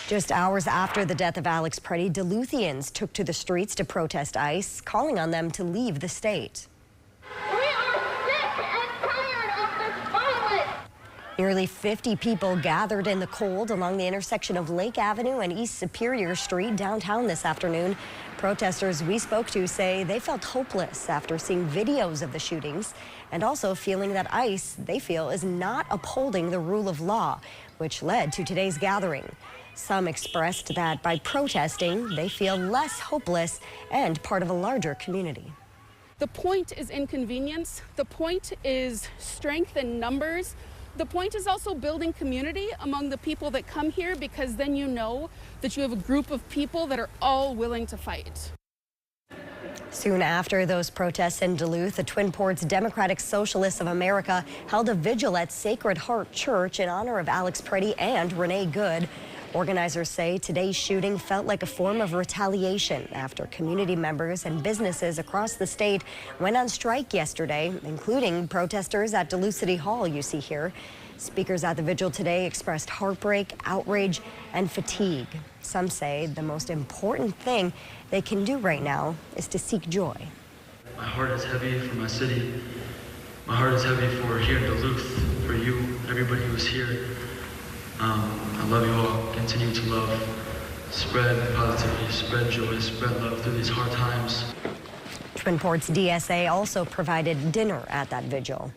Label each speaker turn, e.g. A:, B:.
A: Just hours after the death of Alex Preddy, Duluthians took to the streets to protest ICE, calling on them to leave the state.
B: We are sick and tired of this violence.
A: Nearly 50 people gathered in the cold along the intersection of Lake Avenue and East Superior Street downtown this afternoon. Protesters we spoke to say they felt hopeless after seeing videos of the shootings and also feeling that ICE, they feel, is not upholding the rule of law, which led to today's gathering. Some expressed that by protesting, they feel less hopeless and part of a larger community.
C: The point is inconvenience. The point is strength in numbers. The point is also building community among the people that come here, because then you know that you have a group of people that are all willing to fight.
A: Soon after those protests in Duluth, the Twin Ports Democratic Socialists of America held a vigil at Sacred Heart Church in honor of Alex Preddy and Renee Good. Organizers say today's shooting felt like a form of retaliation after community members and businesses across the state went on strike yesterday, including protesters at Duluth City Hall you see here. Speakers at the vigil today expressed heartbreak, outrage, and fatigue. Some say the most important thing they can do right now is to seek joy.
D: My heart is heavy for my city. My heart is heavy for here in Duluth, for you, everybody who's here. I love you all. Continue to love. Spread positivity, spread joy, spread love through these hard times.
A: Twin Ports DSA also provided dinner at that vigil.